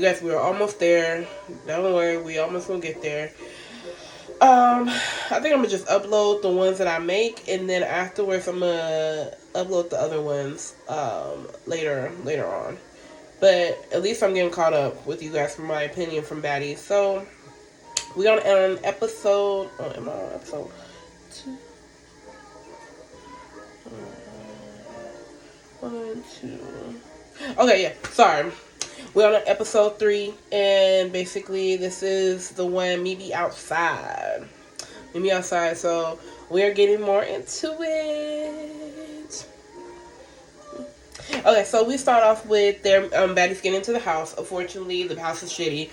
guys, we're almost there. Don't worry, we almost gonna get there. I think I'm gonna just upload the ones that I make, and then afterwards I'm gonna upload the other ones later on. But at least I'm getting caught up with you guys from my opinion from Baddies. So we on episode. Oh, am I on episode 2? 1, 2. Okay, yeah. Sorry. We're on episode 3, and basically this is the one Meet Me Outside. Meet Me Outside. So we are getting more into it. Okay, so we start off with their baddies getting into the house. Unfortunately, the house is shitty.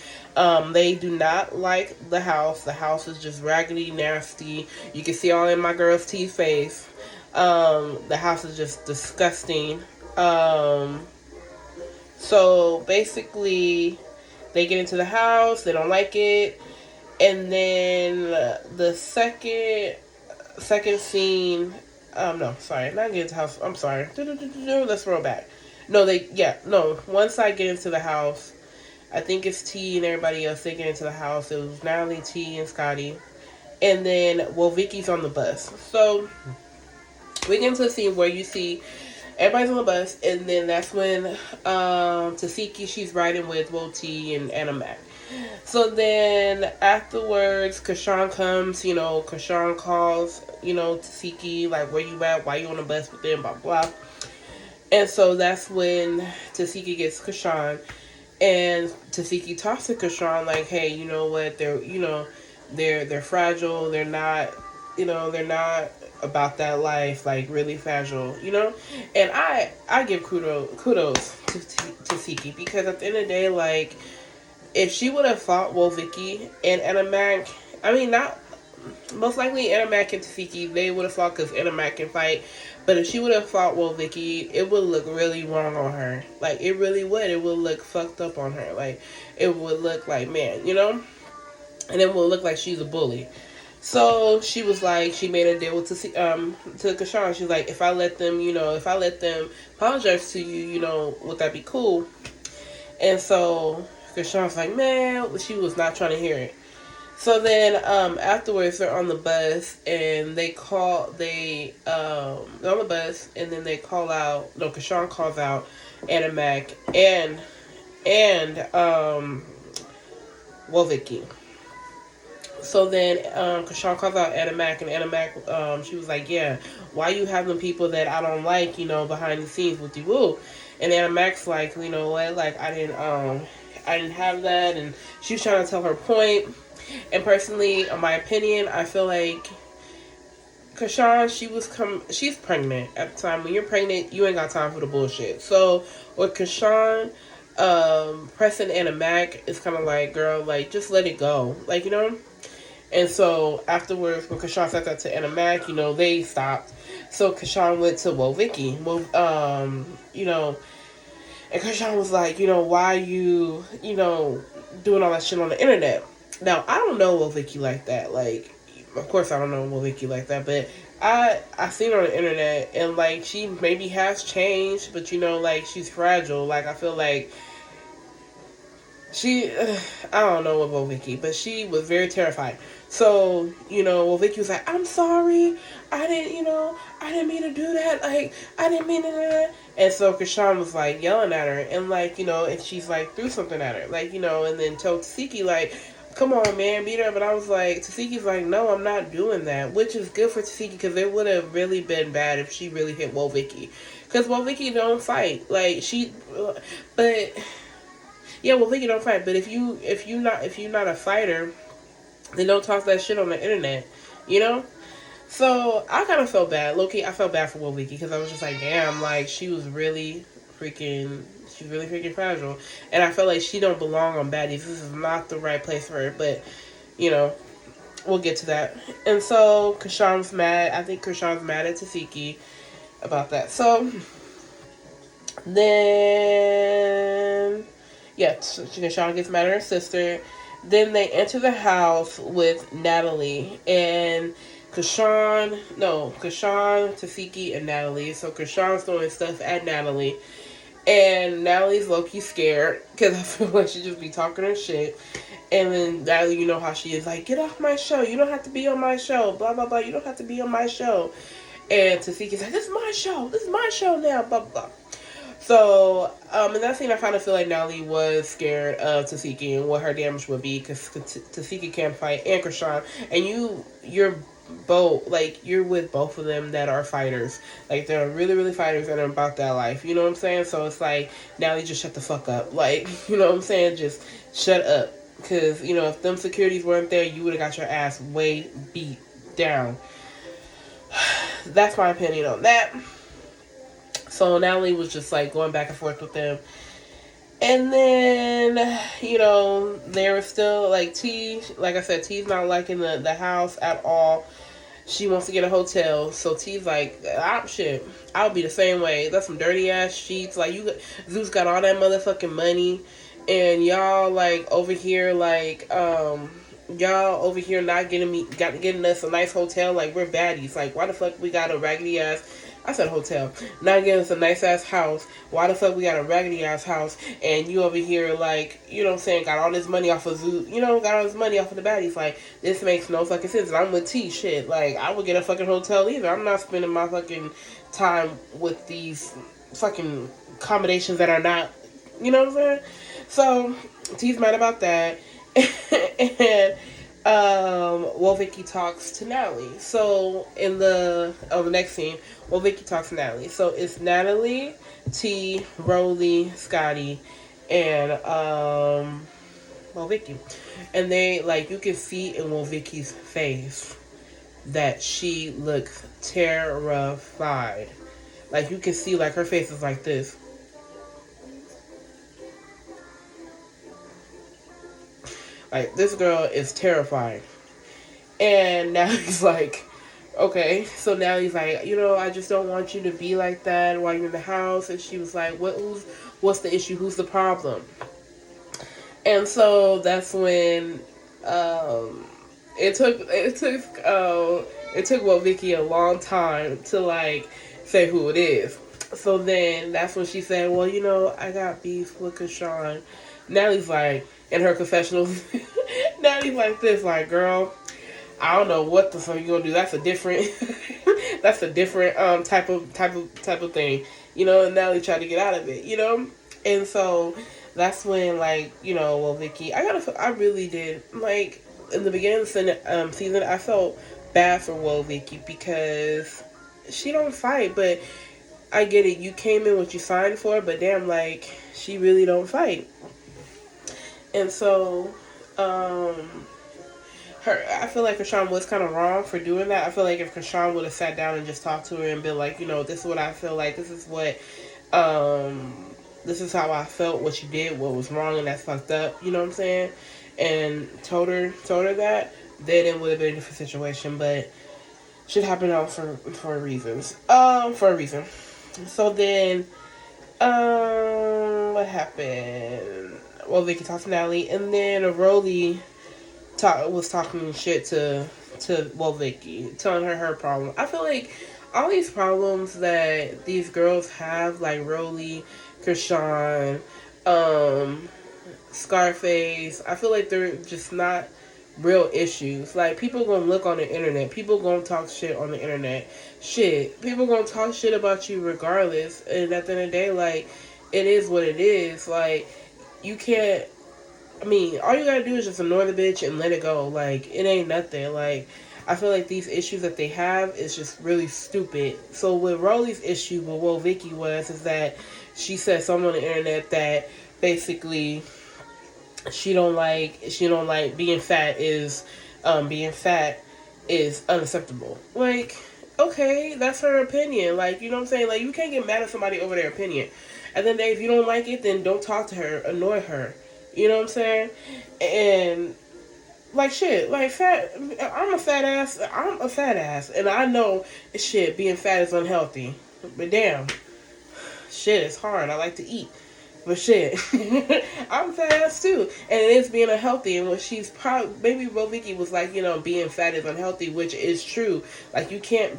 They do not like the house. The house is just raggedy, nasty. You can see all in my girl's teeth face. The house is just disgusting. So basically, they get into the house. They don't like it, and then the second scene. No, sorry, not get into the house. I'm sorry. Let's roll back. No. Once I get into the house, I think it's T and everybody else. They get into the house. It was Natalie, T, and Scotty, and then Vicky's on the bus. So we get into the scene where you see everybody's on the bus, and then that's when Tasiki, she's riding with T and Anna Mac. So then afterwards, Kashawn comes, Kashawn calls, Tasiki, like, where you at? Why you on the bus with them? Blah, blah. And so that's when Tasiki gets Kashawn, and Tasiki talks to Kashawn, like, hey, you know what? They're fragile. They're not, they're not about that life, like, really fragile, And I give kudos to Tasiki, because at the end of the day, like, if she would have fought Vicky and Anna Mac, I mean, not most likely Anna Mac and Tasiki, they would have fought because Anna Mac can fight. But if she would have fought Vicky, it would look really wrong on her. Like, it really would. It would look fucked up on her. Like, it would look like, man, and it would look like she's a bully. So she was like, she made a deal with to Kashawn. She's like, if I let them apologize to you, would that be cool? And so Kashawn's like, man, she was not trying to hear it. So then afterwards, they're on the bus, and they're on the bus, and then they call out, Kashawn calls out Anna Mac and Vicky. So then Kashawn calls out Anna Mac, and Anna Mac, she was like, yeah, why you having people that I don't like, behind the scenes with you? Woo. And Anna Mac's like, you know what, like, I didn't have that, and she was trying to tell her point. And personally, in my opinion, I feel like Kashawn, she's pregnant at the time. When you're pregnant, you ain't got time for the bullshit. So with Kashawn, pressing Anna Mac, it's kind of like, girl, like, just let it go, like, And so afterwards, when Kashawn said that to Anna Mac, they stopped. So Kashawn went to Vicky. And Kashawn was like, why you, doing all that shit on the internet? Now, I don't know Vicky like that. Like, of course I don't know Vicky like that, but I seen her on the internet, and, like, she maybe has changed, but, like, she's fragile. Like, I feel like she, I don't know about Vicky, but she was very terrified. So, Vicky was like, I'm sorry. I didn't mean to do that. Like, I didn't mean to do that. And so Kashawn was, like, yelling at her, and, like, and she's, like, threw something at her. Like, and then told Tasiki, like, come on, man, beat her. But I was like, Tasiki's like, no, I'm not doing that. Which is good for Tasiki, because it would have really been bad if she really hit Vicky. Because Vicky don't fight. Like, but... Yeah, Vicky don't fight, but if you're not a fighter, then don't talk that shit on the internet, So I kind of felt bad, low-key. I felt bad for Vicky, because I was just like, damn, like, she's really freaking fragile, and I felt like she don't belong on Baddies. This is not the right place for her, but we'll get to that. And so Kashawn's mad. I think Kashawn's mad at Tasiki about that. So then. Yeah, Kashawn gets mad at her sister. Then they enter the house with Natalie and Kashawn, Tasiki, and Natalie. So Kashawn's throwing stuff at Natalie. And Natalie's low-key scared because I feel like she just be talking her shit. And then Natalie, you know how she is, like, get off my show. You don't have to be on my show. Blah, blah, blah. You don't have to be on my show. And Tasiki's like, this is my show. This is my show now. Blah, blah, blah. So, in that scene, I kind of feel like Natalie was scared of Tasiki and what her damage would be because Tasiki can't fight and Krishan. And you're both, like, you're with both of them that are fighters. Like, they're really, really fighters and are about that life. You know what I'm saying? So it's like, Natalie, just shut the fuck up. Like, you know what I'm saying? Just shut up. Because, you know, if them securities weren't there, you would have got your ass way beat down. That's my opinion on that. So Natalie was just like going back and forth with them. And then, you know, they were still like T, like I said, T's not liking the house at all. She wants to get a hotel. So T's like, shit, I'll be the same way. That's some dirty ass sheets. Like, Zeus got all that motherfucking money. And y'all like over here like, y'all over here not getting us a nice hotel. Like, we're baddies. Like, why the fuck we got a raggedy ass, I said hotel, not getting us a nice ass house? Why the fuck we got a raggedy ass house? And you over here like, you know what I'm saying, got all this money off of Zoo, you know, got all this money off of the baddies. Like, this makes no fucking sense. And I'm with T, shit. Like, I would get a fucking hotel either. I'm not spending my fucking time with these fucking accommodations that are not, you know what I'm saying? So T's mad about that. And Vicky talks to Natalie. So in the next scene, Vicky talks to Natalie. So it's Natalie, T, Rolly, Scotty, and Vicky. And they, like, you can see in Vicky's face that she looks terrified. Like, you can see, like, her face is like this. Like, this girl is terrified. And now he's like, okay. So now he's like, you know, I just don't want you to be like that while you're in the house. And she was like, what's the issue? Who's the problem? And so that's when it took Vicky a long time to like say who it is. So then that's when she said, well, you know, I got beef with Krishan. Natalie's like, in her confessionals, Natalie's like this, like, girl, I don't know what the fuck you gonna do. That's a different, that's a different type of thing, you know. And Natalie tried to get out of it, you know. And so that's when, like, you know, well, Vicky, I really did, like, in the beginning of the season, I felt bad for Woe Vicky because she don't fight, but I get it. You came in what you signed for, but damn, like, she really don't fight. And so, I feel like Krishan was kind of wrong for doing that. I feel like if Krishan would have sat down and just talked to her and been like, you know, this is what I feel like, this is how I felt, what you did, what was wrong, and that's fucked up, you know what I'm saying? And told her that, then it would have been a different situation, but shit happened out for reasons. For a reason. So then, what happened? Well, Vicky talked to Natalie, and then Rolly was talking shit to Vicky, telling her problem. I feel like all these problems that these girls have, like Rolly, Krishan, Scarface, I feel like they're just not real issues. Like, people gonna look on the internet, people gonna talk shit on the internet. Shit, people gonna talk shit about you regardless. And at the end of the day, like, it is what it is. Like, you can't. I mean, all you gotta do is just ignore the bitch and let it go. Like, it ain't nothing. Like, I feel like these issues that they have is just really stupid. So with Rolly's issue with Woe Vicky is that she said something on the internet that basically she don't like being fat is unacceptable. Like, okay, that's her opinion. Like, you know what I'm saying? Like, you can't get mad at somebody over their opinion. At the end of the day, if you don't like it, then don't talk to her, annoy her. You know what I'm saying? And, like, shit, like, I'm a fat ass, and I know, shit, being fat is unhealthy. But damn, shit, it's hard. I like to eat. But shit, I'm fat ass too. And it is being unhealthy. And what she's probably, maybe Vicky was like, you know, being fat is unhealthy, which is true. Like, you can't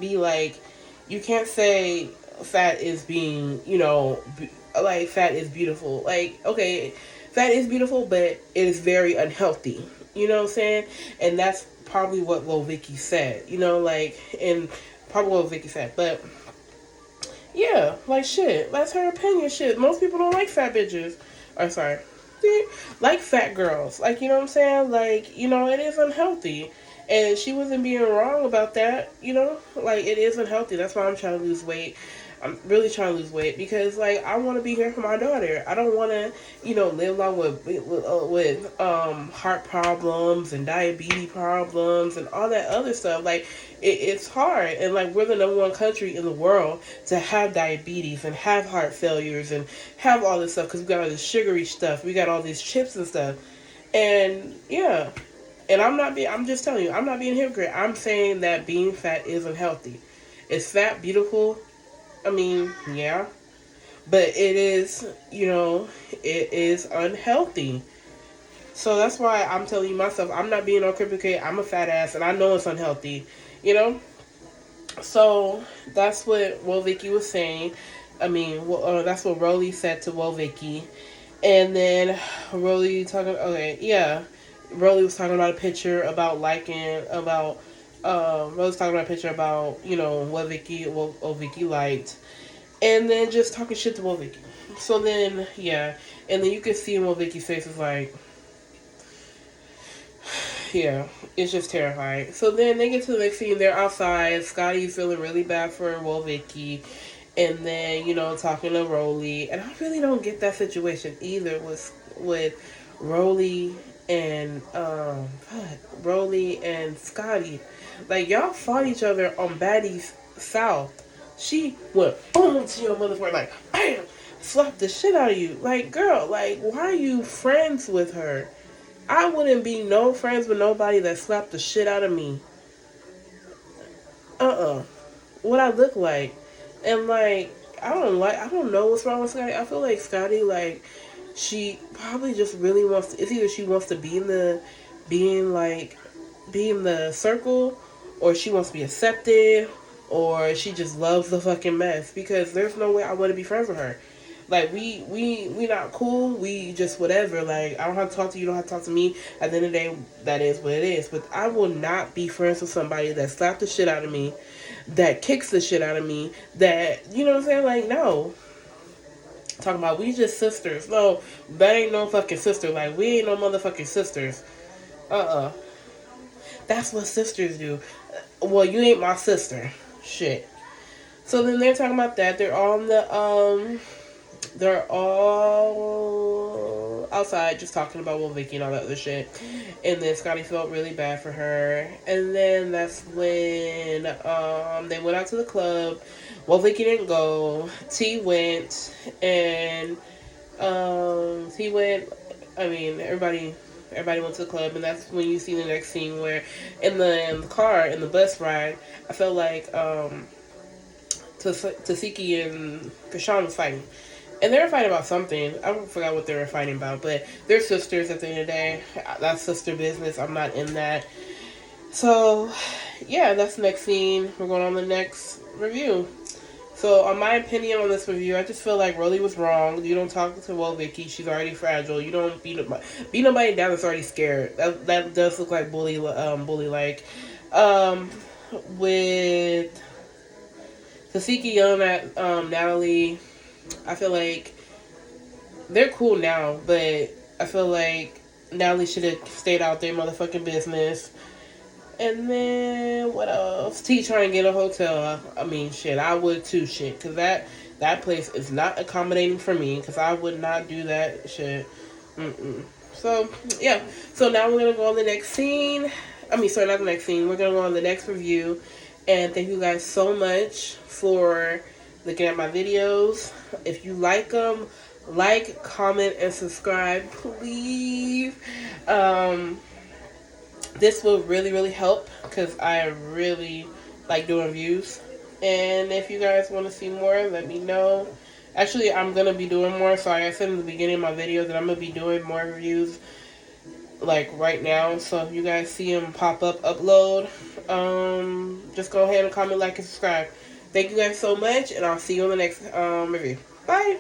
say fat is being, you know, like fat is beautiful. Like, okay, fat is beautiful, but it is very unhealthy. You know what I'm saying? And that's probably what Lil Vicky said. You know, like, and probably what Vicky said. But yeah, like shit, that's her opinion. Shit, most people don't like fat bitches. Or sorry, like fat girls. Like, you know what I'm saying? Like, you know, it is unhealthy. And she wasn't being wrong about that, you know? Like, it is unhealthy. That's why I'm trying to lose weight. I'm really trying to lose weight because, like, I want to be here for my daughter. I don't want to, you know, live long with heart problems and diabetes problems and all that other stuff. Like, it's hard. And, like, we're the #1 country in the world to have diabetes and have heart failures and have all this stuff because we got all this sugary stuff. We got all these chips and stuff. And, yeah. And I'm just telling you, I'm not being a hypocrite. I'm saying that being fat is unhealthy. Is fat beautiful? I mean, yeah. But it is, you know, it is unhealthy. So that's why I'm telling you myself, I'm not being no hypocrite. I'm a fat ass and I know it's unhealthy. You know? So that's what Will Vicky was saying. I mean, that's what Rolly said to Will Vicky. And then Rolly talking, okay, yeah. Rolly was talking about a picture about liking, about, Rolly was talking about a picture about, you know, what Vicky liked. And then just talking shit to Will Vicky. So then, yeah. And then you can see Will Vicky's face is like, yeah, it's just terrifying. So then they get to the next scene. They're outside. Scotty's feeling really bad for Will Vicky. And then, you know, talking to Rolly. And I really don't get that situation either with Rolly and Rolly and Scotty. Like, y'all fought each other on Baddies South. She went boom to your motherfucker, like bam, slapped the shit out of you. Like, girl, like, why are you friends with her? I wouldn't be no friends with nobody that slapped the shit out of me. What I look like. And like, I don't know what's wrong with Scotty. I feel like Scotty, like, she probably just really wants to, it's either she wants to be in the circle, or she wants to be accepted, or she just loves the fucking mess, because there's no way I want to be friends with her. Like, we not cool. We just whatever. Like, I don't have to talk to you. You don't have to talk to me. At the end of the day, that is what it is. But I will not be friends with somebody that slapped the shit out of me, that kicks the shit out of me, that, you know what I'm saying? Like, no. Talking about we just sisters. No, that ain't no fucking sister. Like, we ain't no motherfucking sisters. That's what sisters do. Well, you ain't my sister. Shit. So then they're talking about that. They're all outside just talking about Will Vicky and all that other shit. And then Scotty felt really bad for her. And then that's when they went out to the club. Will Vicky didn't go. T went. And T went. I mean, everybody went to the club. And that's when you see the next scene where in the car, in the bus ride, I felt like Tasiki and Kashawn was fighting. And they were fighting about something. I forgot what they were fighting about. But they're sisters at the end of the day. That's sister business. I'm not in that. So, yeah, that's the next scene. We're going on the next review. So, on my opinion on this review, I just feel like Rolly was wrong. You don't talk to Will Vicky. She's already fragile. You don't beat nobody down that's already scared. That does look like bully like. With Tasiki yelling at Natalie, I feel like they're cool now, but I feel like Natalie should have stayed out their motherfucking business. And then what else? T trying to get a hotel. I mean, shit, I would too, shit, because that place is not accommodating for me, because I would not do that shit. So yeah. So now we're gonna go on the next scene. I mean, sorry, not the next scene. We're gonna go on the next review. And thank you guys so much for looking at my videos. If you like them, like, comment, and subscribe, please. This will really, really help, because I really like doing reviews. And if you guys want to see more, let me know. Actually, I'm going to be doing more. Sorry, I said in the beginning of my videos that I'm going to be doing more reviews, like, right now. So if you guys see them pop up, upload, just go ahead and comment, like, and subscribe. Thank you guys so much, and I'll see you on the next review. Bye!